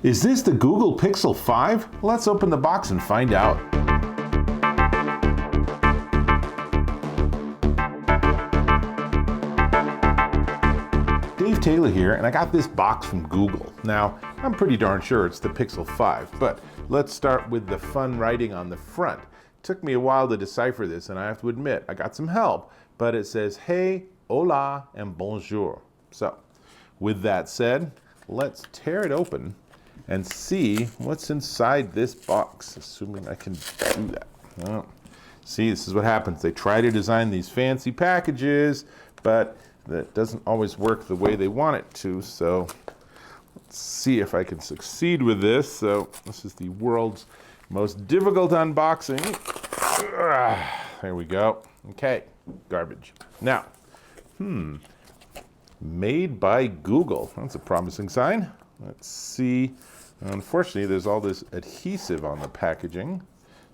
Is this the Google Pixel 5? Let's open the box and find out. Dave Taylor here, and I got this box from Google. Now, I'm pretty darn sure it's the Pixel 5, but let's start with the fun writing on the front. It took me a while to decipher this, and I have to admit, I got some help, but it says, hey, hola, and bonjour. So, with that said, let's tear it open and see what's inside this box, assuming I can do that. Oh. See, this is what happens. They try to design these fancy packages, but that doesn't always work the way they want it to. So let's see if I can succeed with this. So this is the world's most difficult unboxing. There we go. Okay, garbage. Now, made by Google. That's a promising sign. Let's see. Unfortunately, there's all this adhesive on the packaging.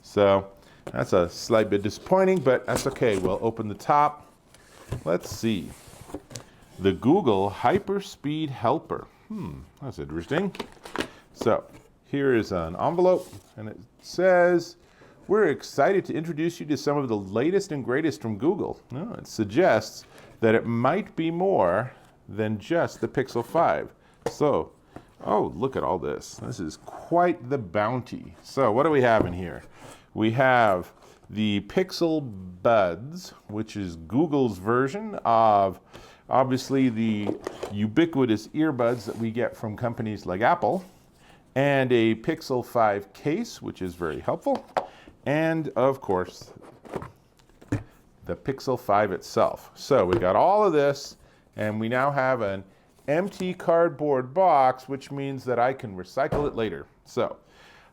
So that's a slight bit disappointing, but that's okay. We'll open the top. Let's see. The Google Hyperspeed Helper. That's interesting. So here is an envelope, and it says, we're excited to introduce you to some of the latest and greatest from Google. It suggests that it might be more than just the Pixel 5. So, oh, look at all this. This is quite the bounty. So what do we have in here? We have the Pixel Buds, which is Google's version of obviously the ubiquitous earbuds that we get from companies like Apple, and a Pixel 5 case, which is very helpful, and of course, the Pixel 5 itself. So we got all of this, and we now have an empty cardboard box, which means that I can recycle it later. So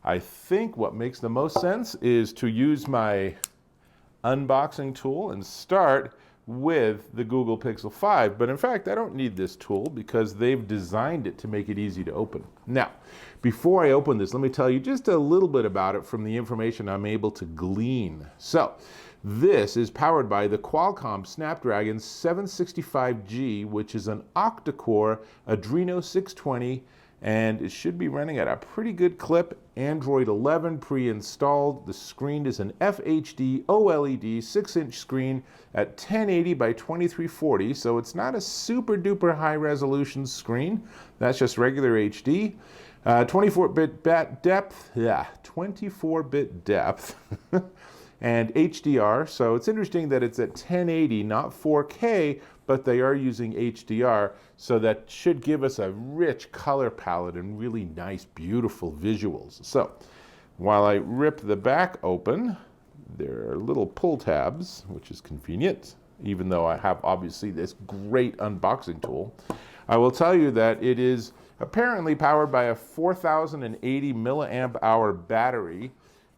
I think what makes the most sense is to use my unboxing tool and start with the Google Pixel 5. But in fact, I don't need this tool because they've designed it to make it easy to open. Now, before I open this, let me tell you just a little bit about it from the information I'm able to glean. So this is powered by the Qualcomm Snapdragon 765G, which is an octa-core Adreno 620, and it should be running at a pretty good clip. Android 11 pre-installed. The screen is an FHD OLED 6-inch screen at 1080 by 2340, so it's not a super duper high resolution screen. That's just regular HD. 24-bit depth, 24-bit depth. And HDR, so it's interesting that it's at 1080, not 4K, but they are using HDR, so that should give us a rich color palette and really nice, beautiful visuals. So while I rip the back open, there are little pull tabs, which is convenient, even though I have obviously this great unboxing tool. I will tell you that it is apparently powered by a 4080 milliamp hour battery,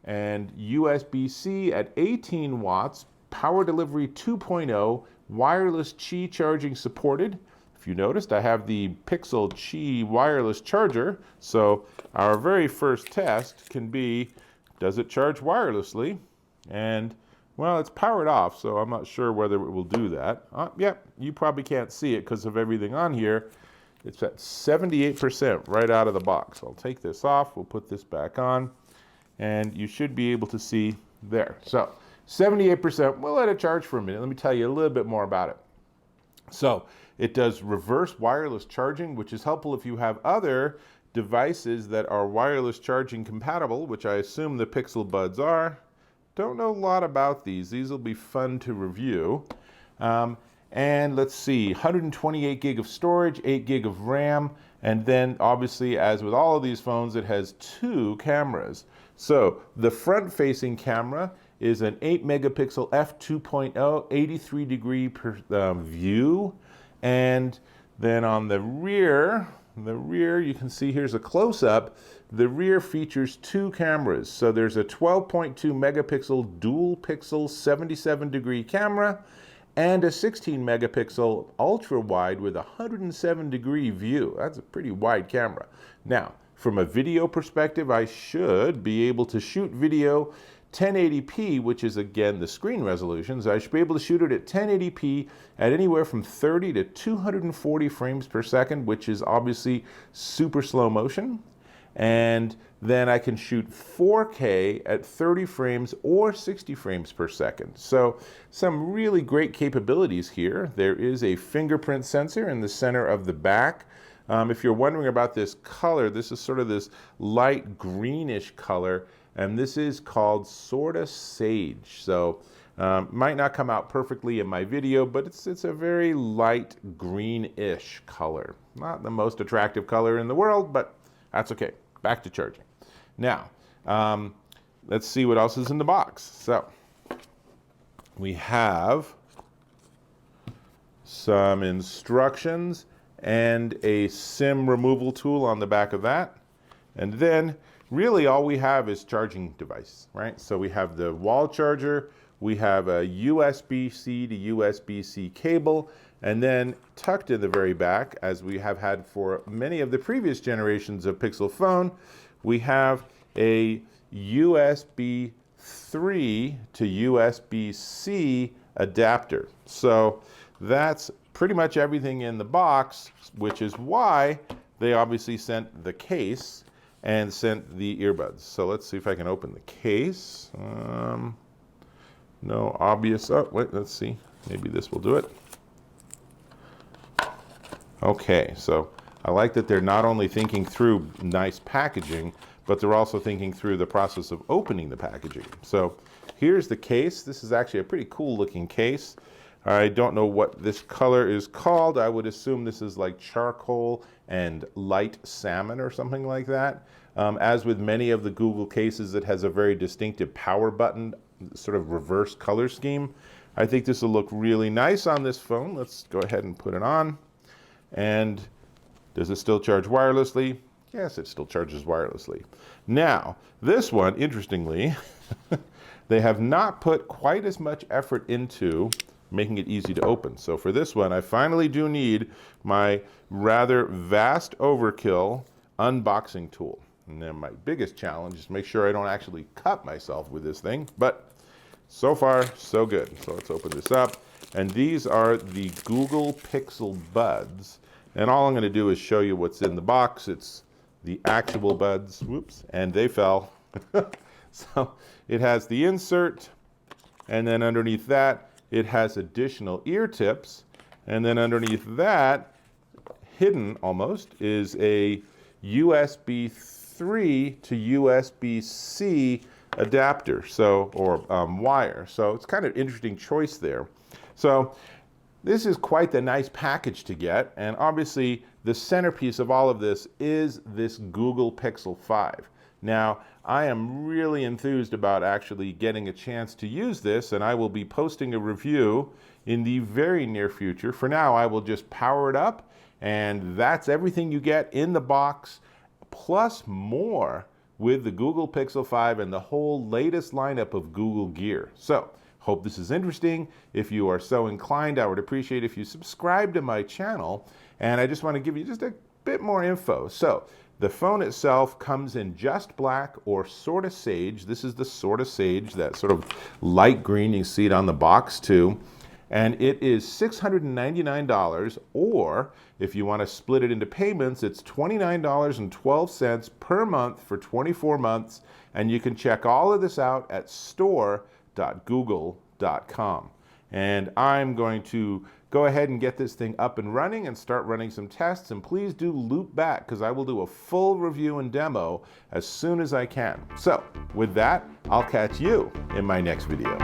and USB-C at 18 watts, power delivery 2.0, wireless Qi charging supported. If you noticed, I have the Pixel Qi wireless charger, so our very first test can be, does it charge wirelessly? And, well, it's powered off, so I'm not sure whether it will do that. Yep, you probably can't see it because of everything on here. It's at 78% right out of the box. I'll take this off, we'll put this back on, and you should be able to see there. So 78%, we'll let it charge for a minute. Let me tell you a little bit more about it. So it does reverse wireless charging, which is helpful if you have other devices that are wireless charging compatible, which I assume the Pixel Buds are. Don't know a lot about these. These will be fun to review. And let's see, 128 gig of storage, 8 gig of RAM, and then obviously, as with all of these phones, it has 2 cameras. So the front-facing camera is an 8 megapixel f2.0, 83 degree view, and then on the rear you can see here's a close-up. The rear features 2 cameras. So there's a 12.2 megapixel dual pixel 77 degree camera, and a 16 megapixel ultra wide with a 107 degree view. That's a pretty wide camera. Now, from a video perspective, I should be able to shoot video 1080p, which is again the screen resolutions. I should be able to shoot it at 1080p at anywhere from 30 to 240 frames per second, which is obviously super slow motion. and then I can shoot 4K at 30 frames or 60 frames per second. So some really great capabilities here. There is a fingerprint sensor in the center of the back. If you're wondering about this color, this is sort of this light greenish color, and this is called Sorta Sage. So might not come out perfectly in my video, but it's a very light greenish color. Not the most attractive color in the world, but that's okay. Back to charging. Now, let's see what else is in the box. So we have some instructions and a SIM removal tool on the back of that. And then really all we have is charging device, right? So we have the wall charger, we have a USB-C to USB-C cable, and then tucked in the very back, as we have had for many of the previous generations of Pixel phone, we have a USB 3 to USB-C adapter. So that's pretty much everything in the box, which is why they obviously sent the case and sent the earbuds. So let's see if I can open the case. No obvious, oh wait, let's see, maybe this will do it. Okay, so I like that they're not only thinking through nice packaging, but they're also thinking through the process of opening the packaging. So here's the case. This is actually a pretty cool looking case. I don't know what this color is called. I would assume this is like charcoal and light salmon or something like that. As with many of the Google cases, it has a very distinctive power button, sort of reverse color scheme. I think this will look really nice on this phone. Let's go ahead and put it on. And does it still charge wirelessly? Yes, it still charges wirelessly. Now, this one, interestingly, they have not put quite as much effort into making it easy to open. So for this one, I finally do need my rather vast overkill unboxing tool. And then my biggest challenge is to make sure I don't actually cut myself with this thing, but so far, so good. So let's open this up. And these are the Google Pixel Buds. And all I'm going to do is show you what's in the box. It's the actual buds, whoops, and they fell. So it has the insert, and then underneath that, it has additional ear tips. And then underneath that, hidden almost, is a USB 3 to USB-C adapter, so, or wire. So it's kind of interesting choice there. So this is quite the nice package to get, and obviously the centerpiece of all of this is this Google Pixel 5. Now, I am really enthused about actually getting a chance to use this, and I will be posting a review in the very near future. For now, I will just power it up, and that's everything you get in the box, plus more with the Google Pixel 5 and the whole latest lineup of Google gear. So, hope this is interesting. If you are so inclined, I would appreciate if you subscribe to my channel. And I just want to give you just a bit more info. So the phone itself comes in just black or Sorta Sage. This is the Sorta Sage, that sort of light green. You see it on the box too. And it is $699, or if you want to split it into payments, it's $29.12 per month for 24 months. And you can check all of this out at store.google.com. And I'm going to go ahead and get this thing up and running and start running some tests. And please do loop back, because I will do a full review and demo as soon as I can. So with that, I'll catch you in my next video.